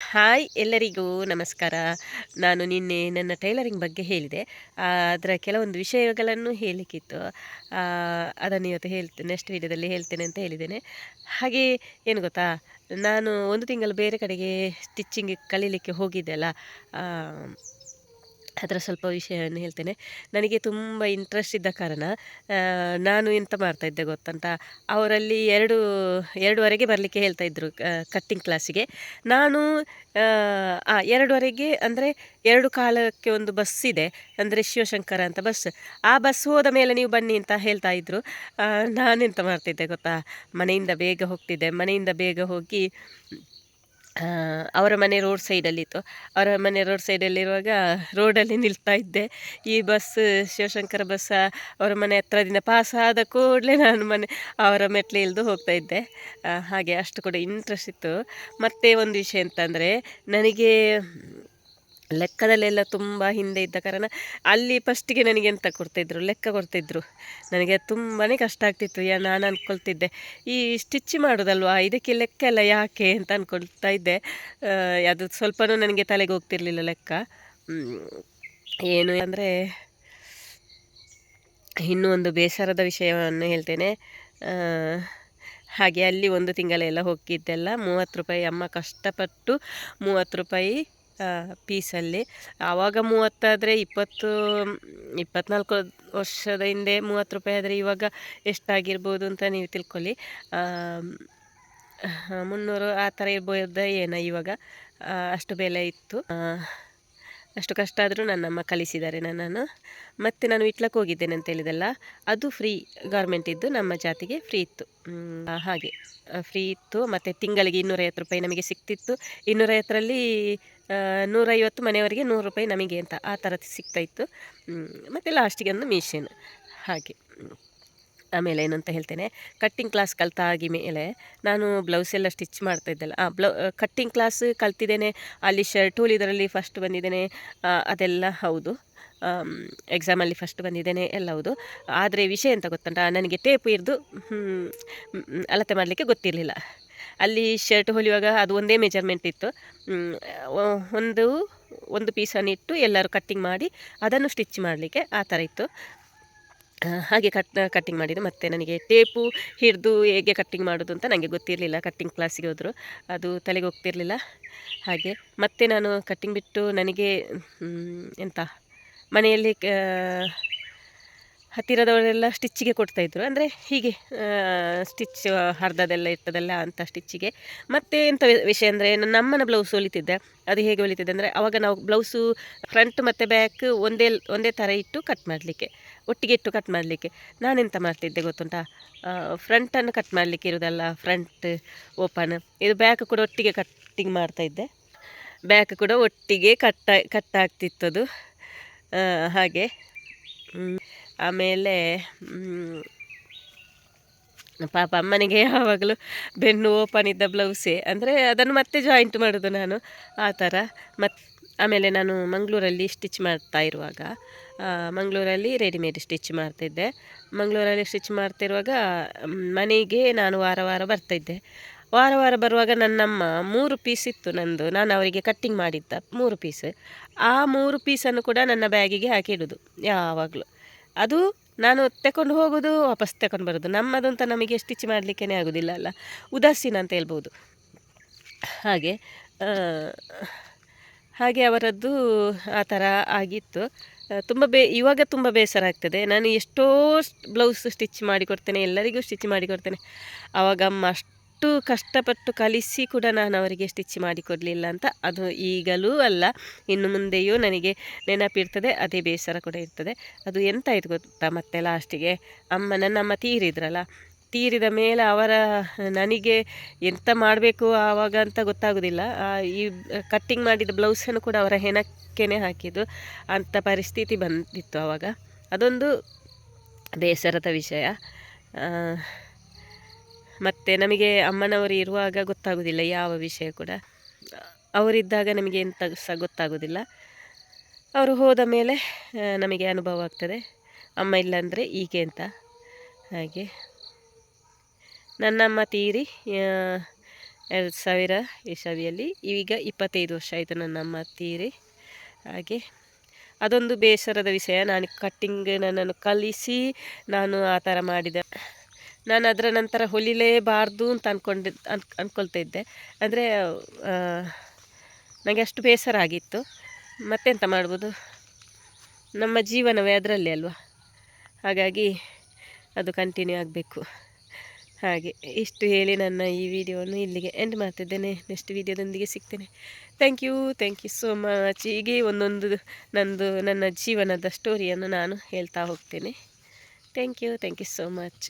Hi ಎಲ್ಲರಿಗೂ ನಮಸ್ಕಾರ. ನಾನು ನಿನ್ನೆ ನನ್ನ ಟೈಲರಿಂಗ್ ಬಗ್ಗೆ ಹೇಳಿದೆ. ಅದರ ಕೆಲವೊಂದು ವಿಷಯಗಳನ್ನು ಹೇಳಲಿಕ್ಕಿತ್ತು. ಅದನ್ನು ಇವತ್ತು ನೆಕ್ಸ್ಟ್ ವಿಡಿಯೋದಲ್ಲಿ ಹೇಳ್ತೇನೆ ಅಂತ ಹೇಳಿದ್ದೇನೆ. ಹಾಗೆ ಏನು ಗೊತ್ತಾ, ನಾನು 1 ತಿಂಗಳು ಬೇರೆ ಕಡೆಗೆ ಸ್ಟಿಚ್ಚಿಂಗ್ ಕಲೀಲಿಕ್ಕೆ ಹೋಗಿದ್ದೆ ಅಲ್ಲ. ಆ ಅದರ ಸ್ವಲ್ಪ ವಿಷಯವನ್ನು ಹೇಳ್ತೇನೆ. ನನಗೆ ತುಂಬ ಇಂಟ್ರೆಸ್ಟ್ ಇದ್ದ ಕಾರಣ ನಾನು ಎಂತ ಮಾಡ್ತಾಯಿದ್ದೆ ಗೊತ್ತುಂಟಾ, ಅವರಲ್ಲಿ 2:30ಗೆ ಬರಲಿಕ್ಕೆ ಹೇಳ್ತಾ ಇದ್ದರು ಕಟ್ಟಿಂಗ್ ಕ್ಲಾಸಿಗೆ. ನಾನು 2:30ಗೆ ಅಂದರೆ 2:15ಕ್ಕೆ ಒಂದು ಬಸ್ ಇದೆ, ಅಂದರೆ ಶಿವಶಂಕರ ಅಂತ ಬಸ್. ಆ ಬಸ್ ಹೋದ ಮೇಲೆ ನೀವು ಬನ್ನಿ ಅಂತ ಹೇಳ್ತಾ ಇದ್ದರು. ನಾನೆಂತ ಮಾಡ್ತಿದ್ದೆ ಗೊತ್ತಾ, ಮನೆಯಿಂದ ಬೇಗ ಹೋಗ್ತಿದ್ದೆ. ಮನೆಯಿಂದ ಬೇಗ ಹೋಗಿ ಅವರ ಮನೆ ರೋಡ್ ಸೈಡಲ್ಲಿತ್ತು. ಅವರ ಮನೆ ರೋಡ್ ಸೈಡಲ್ಲಿರುವಾಗ ರೋಡಲ್ಲಿ ನಿಲ್ತಾ ಇದ್ದೆ. ಈ ಬಸ್ ಶಿವಶಂಕರ ಬಸ್ ಅವರ ಮನೆ ಹತ್ರದಿಂದ ಪಾಸ್ ಆದ ಕೂಡಲೇ ನಾನು ಅವರ ಮೆಟ್ಲು ಇಳಿದು ಹೋಗ್ತಾ ಇದ್ದೆ. ಹಾಗೆ ಅಷ್ಟು ಕೂಡ ಇಂಟ್ರೆಸ್ಟ್ ಇತ್ತು. ಮತ್ತು ಒಂದು ವಿಷಯ ಅಂತಂದರೆ, ನನಗೆ ಲೆಕ್ಕದಲ್ಲೆಲ್ಲ ತುಂಬ ಹಿಂದೆ ಇದ್ದ ಕಾರಣ ಅಲ್ಲಿ ಫಸ್ಟಿಗೆ ನನಗೆ ಎಂತ ಕೊಡ್ತಾಯಿದ್ರು, ಲೆಕ್ಕ ಕೊಡ್ತಾಯಿದ್ರು. ನನಗೆ ತುಂಬಾ ಕಷ್ಟ ಆಗ್ತಿತ್ತು. ನಾನು ಅಂದ್ಕೊಳ್ತಿದ್ದೆ, ಈ ಸ್ಟಿಚ್ ಮಾಡೋದಲ್ವಾ, ಇದಕ್ಕೆ ಲೆಕ್ಕ ಎಲ್ಲ ಯಾಕೆ ಅಂತ ಅಂದ್ಕೊಳ್ತಾ ಇದ್ದೆ. ಅದು ಸ್ವಲ್ಪನೂ ನನಗೆ ತಲೆಗೆ ಹೋಗ್ತಿರ್ಲಿಲ್ಲ ಲೆಕ್ಕ. ಏನು ಅಂದರೆ, ಇನ್ನೂ ಒಂದು ಬೇಸರದ ವಿಷಯವನ್ನು ಹೇಳ್ತೇನೆ. ಹಾಗೆ ಅಲ್ಲಿ 1 ತಿಂಗಳೆಲ್ಲ ಹೋಗಿದ್ದೆಲ್ಲ 30 ರೂಪಾಯಿ. ಅಮ್ಮ ಕಷ್ಟಪಟ್ಟು 30 ರೂಪಾಯಿ ಪೀಸಲ್ಲಿ. ಆವಾಗ 30 ಆದರೆ 24 ವರ್ಷದ ಹಿಂದೆ 30 ರೂಪಾಯಿ ಆದರೆ ಇವಾಗ ಎಷ್ಟಾಗಿರ್ಬೋದು ಅಂತ ನೀವು ತಿಳ್ಕೊಳ್ಳಿ. 300 ಆ ಥರ ಇರ್ಬೋದ ಏನೋ ಇವಾಗ. ಅಷ್ಟು ಬೆಲೆ ಇತ್ತು. ಅಷ್ಟು ಕಷ್ಟ ಆದರೂ ನನ್ನಮ್ಮ ಕಲಿಸಿದ್ದಾರೆ ನನ್ನನ್ನು. ಮತ್ತು ನಾನು ವಿಟ್ಲಕ್ಕೆ ಹೋಗಿದ್ದೇನೆ ಅಂತ ಹೇಳಿದೆಲ್ಲ, ಅದು ಫ್ರೀ ಗೌರ್ಮೆಂಟ್ ಇದ್ದು, ನಮ್ಮ ಜಾತಿಗೆ ಫ್ರೀ ಇತ್ತು. ಹಾಗೆ ಫ್ರೀ ಇತ್ತು. ಮತ್ತು ತಿಂಗಳಿಗೆ 250 ರೂಪಾಯಿ ನಮಗೆ ಸಿಗ್ತಿತ್ತು. 250ರಲ್ಲಿ 150 ಮನೆಯವರಿಗೆ, 100 ರೂಪಾಯಿ ನಮಗೆ ಅಂತ ಆ ಥರ ಸಿಗ್ತಾಯಿತ್ತು. ಮತ್ತು ಲಾಸ್ಟಿಗೆ ಒಂದು ಮಿಷಿನ್ ಹಾಗೆ. ಆಮೇಲೆ ಏನು ಅಂತ ಹೇಳ್ತೇನೆ, ಕಟ್ಟಿಂಗ್ ಕ್ಲಾಸ್ ಕಲ್ತಾಗಿ ಮೇಲೆ ನಾನು ಬ್ಲೌಸ್ ಎಲ್ಲ ಸ್ಟಿಚ್ ಮಾಡ್ತಾ ಇದ್ದಲ್ಲ. ಕಟ್ಟಿಂಗ್ ಕ್ಲಾಸ್ ಕಲ್ತಿದ್ದೇನೆ. ಅಲ್ಲಿ ಶರ್ಟ್ ಹೊಲಿದರಲ್ಲಿ ಫಸ್ಟ್ ಬಂದಿದ್ದೇನೆ, ಅದೆಲ್ಲ ಹೌದು. ಎಕ್ಸಾಮಲ್ಲಿ ಫಸ್ಟ್ ಬಂದಿದ್ದೇನೆ, ಎಲ್ಲ ಹೌದು. ಆದರೆ ವಿಷಯ ಎಂತ ಗೊತ್ತುಂಟ, ನನಗೆ ಟೇಪ್ ಹಿಡಿದು ಅಳತೆ ಮಾಡಲಿಕ್ಕೆ ಗೊತ್ತಿರಲಿಲ್ಲ. ಅಲ್ಲಿ ಶರ್ಟ್ ಹೊಲಿಯುವಾಗ ಅದು ಒಂದೇ ಮೆಜರ್ಮೆಂಟ್ ಇತ್ತು. ಒಂದು ಪೀಸನ್ನು ಇಟ್ಟು ಎಲ್ಲರೂ ಕಟ್ಟಿಂಗ್ ಮಾಡಿ ಅದನ್ನು ಸ್ಟಿಚ್ ಮಾಡಲಿಕ್ಕೆ ಆ ಥರ ಇತ್ತು. ಹಾಗೆ ಕಟ್ಟಿಂಗ್ ಮಾಡಿದ್ದು. ಮತ್ತು ನನಗೆ ಟೇಪು ಹಿಡಿದು ಹೇಗೆ ಕಟ್ಟಿಂಗ್ ಮಾಡೋದು ಅಂತ ನನಗೆ ಗೊತ್ತಿರಲಿಲ್ಲ. ಕಟ್ಟಿಂಗ್ ಕ್ಲಾಸಿಗೆ ಹೋದರು, ಅದು ತಲೆಗೆ ಹೋಗ್ತಿರಲಿಲ್ಲ. ಹಾಗೆ ಮತ್ತು ನಾನು ಕಟ್ಟಿಂಗ್ ಬಿಟ್ಟು ನನಗೆ ಎಂತ ಮನೆಯಲ್ಲಿ ಹತ್ತಿರದವರೆಲ್ಲ ಸ್ಟಿಚ್ಚಿಗೆ ಕೊಡ್ತಾಯಿದ್ರು. ಅಂದರೆ ಹೀಗೆ ಸ್ಟಿಚ್ ಹರಿದದೆಲ್ಲ ಇರ್ತದಲ್ಲ ಅಂಥ ಸ್ಟಿಚ್ಚಿಗೆ. ಮತ್ತು ಎಂಥ ವಿಷಯ ಅಂದರೆ, ನನ್ನ ಅಮ್ಮನ ಬ್ಲೌಸ್ ಹೊಲಿತಿದ್ದೆ. ಅದು ಹೇಗೆ ಹೊಲಿತಿದ್ದೆ ಅಂದರೆ, ಆವಾಗ ನಾವು ಬ್ಲೌಸು ಫ್ರಂಟ್ ಮತ್ತು ಬ್ಯಾಕ್ ಒಂದೇ ಥರ ಇಟ್ಟು ಕಟ್ ಮಾಡಲಿಕ್ಕೆ, ಒಟ್ಟಿಗೆ ಇಟ್ಟು ಕಟ್ ಮಾಡಲಿಕ್ಕೆ ನಾನೆಂತ ಮಾಡ್ತಿದ್ದೆ ಗೊತ್ತುಂಟಾ, ಫ್ರಂಟನ್ನು ಕಟ್ ಮಾಡಲಿಕ್ಕೆ ಇರೋದಲ್ಲ, ಫ್ರಂಟ್ ಓಪನ್, ಇದು ಬ್ಯಾಕ್ ಕೂಡ ಒಟ್ಟಿಗೆ ಕಟ್ಟಿಂಗ್ ಮಾಡ್ತಾಯಿದ್ದೆ. ಬ್ಯಾಕ್ ಕೂಡ ಒಟ್ಟಿಗೆ ಕಟ್ಟಾಗ್ತಿತ್ತದು. ಹಾಗೆ ಆಮೇಲೆ ಪಾಪ ಅಮ್ಮನಿಗೆ ಯಾವಾಗಲೂ ಬೆನ್ನು ಓಪನ್ ಇದ್ದ ಬ್ಲೌಸೇ, ಅಂದರೆ ಅದನ್ನು ಮತ್ತೆ ಜಾಯಿಂಟ್ ಮಾಡೋದು ನಾನು ಆ ಥರ. ಆಮೇಲೆ ನಾನು ಮಂಗಳೂರಲ್ಲಿ ಸ್ಟಿಚ್ ಮಾಡ್ತಾ ಇರುವಾಗ, ಮಂಗಳೂರಲ್ಲಿ ರೆಡಿಮೇಡ್ ಸ್ಟಿಚ್ ಮಾಡ್ತಿದ್ದೆ. ಮಂಗಳೂರಲ್ಲಿ ಸ್ಟಿಚ್ ಮಾಡ್ತಿರುವಾಗ ಮನೆಗೆ ನಾನು ವಾರ ವಾರ ಬರ್ತಾಯಿದ್ದೆ. ವಾರ ವಾರ ಬರುವಾಗ ನನ್ನಮ್ಮ 3 ಪೀಸ್ ಇತ್ತು ನಂದು, ನಾನು ಅವರಿಗೆ ಕಟ್ಟಿಂಗ್ ಮಾಡಿದ್ದ 3 ಪೀಸ್. ಆ 3 ಪೀಸನ್ನು ಕೂಡ ನನ್ನ ಬ್ಯಾಗಿಗೆ ಹಾಕಿಡೋದು ಯಾವಾಗಲೂ. ಅದು ನಾನು ತಗೊಂಡು ಹೋಗೋದು, ವಾಪಸ್ ತಗೊಂಡು ಬರೋದು. ನಮ್ಮದು ಅಂತ ನಮಗೆ ಸ್ಟಿಚ್ ಮಾಡಲಿಕ್ಕೇ ಆಗೋದಿಲ್ಲ ಅಲ್ಲ, ಉದಾಸೀನ ಅಂತ ಹೇಳ್ಬೋದು. ಹಾಗೆ ಅವರದ್ದು ಆ ಥರ ಆಗಿತ್ತು. ಇವಾಗ ತುಂಬ ಬೇಸರ ಆಗ್ತದೆ. ನಾನು ಎಷ್ಟೋ ಬ್ಲೌಸ್ ಸ್ಟಿಚ್ ಮಾಡಿಕೊಡ್ತೇನೆ, ಎಲ್ಲರಿಗೂ ಸ್ಟಿಚ್ ಮಾಡಿಕೊಡ್ತೇನೆ. ಆವಾಗ ಅಮ್ಮ ಅಷ್ಟು ಕಷ್ಟಪಟ್ಟು ಕಲಿಸಿ ಕೂಡ ನಾನು ಅವರಿಗೆ ಸ್ಟಿಚ್ ಮಾಡಿಕೊಡಲಿಲ್ಲ ಅಂತ. ಅದು ಈಗಲೂ ಅಲ್ಲ, ಇನ್ನು ಮುಂದೆಯೂ ನನಗೆ ನೆನಪಿರ್ತದೆ. ಅದೇ ಬೇಸರ ಕೂಡ ಇರ್ತದೆ. ಅದು ಎಂತ ಆಯಿತು ಗೊತ್ತಾ, ಮತ್ತೆ ಲಾಸ್ಟಿಗೆ ನನ್ನಮ್ಮ ತೀರಿದ ಮೇಲೆ ನನಗೆ ಎಂತ ಮಾಡಬೇಕು ಆವಾಗ ಅಂತ ಗೊತ್ತಾಗೋದಿಲ್ಲ. ಈ ಕಟ್ಟಿಂಗ್ ಮಾಡಿದ ಬ್ಲೌಸನ್ನು ಕೂಡ ಅವರ ಹೆಣಕ್ಕೇ ಹಾಕಿದ್ದು ಅಂಥ ಪರಿಸ್ಥಿತಿ ಬಂದಿತ್ತು ಆವಾಗ. ಅದೊಂದು ಬೇಸರದ ವಿಷಯ. ಮತ್ತು ನಮಗೆ ಅಮ್ಮನವರು ಇರುವಾಗ ಗೊತ್ತಾಗೋದಿಲ್ಲ ಯಾವ ವಿಷಯ ಕೂಡ. ಅವರಿದ್ದಾಗ ನಮಗೆ ಎಂತ ಸಹ ಗೊತ್ತಾಗೋದಿಲ್ಲ. ಅವರು ಹೋದ ಮೇಲೆ ನಮಗೆ ಅನುಭವ ಆಗ್ತದೆ, ಅಮ್ಮ ಇಲ್ಲಾಂದರೆ ಹೀಗೆ ಅಂತ. ಹಾಗೆ ನನ್ನಮ್ಮ ತೀರಿ 2000 ಇಸವಿಯಲ್ಲಿ. ಈಗ 25 ವರ್ಷ ಆಯಿತು ನನ್ನ ಅಮ್ಮ ತೀರಿ. ಹಾಗೆ ಅದೊಂದು ಬೇಸರದ ವಿಷಯ. ನಾನು ಕಟ್ಟಿಂಗ್ ನನ್ನನ್ನು ಕಲಿಸಿ ನಾನು ಆ ಥರ ಮಾಡಿದೆ. ನಾನು ಅದರ ನಂತರ ಹೊಲಿಲೇಬಾರ್ದು ಅಂತ ಅಂದ್ಕೊಳ್ತಾ ಇದ್ದೆ. ಅಂದರೆ ನನಗೆ ಅಷ್ಟು ಬೇಸರ ಆಗಿತ್ತು. ಮತ್ತೆಂತ ಮಾಡ್ಬೋದು, ನಮ್ಮ ಜೀವನವೇ ಅದರಲ್ಲೇ ಅಲ್ವಾ. ಹಾಗಾಗಿ ಅದು ಕಂಟಿನ್ಯೂ ಆಗಬೇಕು. ಹಾಗೆ ಇಷ್ಟು ಹೇಳಿ ನನ್ನ ಈ ವಿಡಿಯೋವನ್ನು ಇಲ್ಲಿಗೆ ಎಂಡ್ ಮಾಡ್ತಿದ್ದೇನೆ. ನೆಕ್ಸ್ಟ್ ವಿಡಿಯೋದೊಂದಿಗೆ ಸಿಗ್ತೇನೆ. Thank you so much. ಹೀಗೆ ಒಂದೊಂದು ನನ್ನ ಜೀವನದ ಸ್ಟೋರಿಯನ್ನು ನಾನು ಹೇಳ್ತಾ ಹೋಗ್ತೇನೆ. Thank you so much.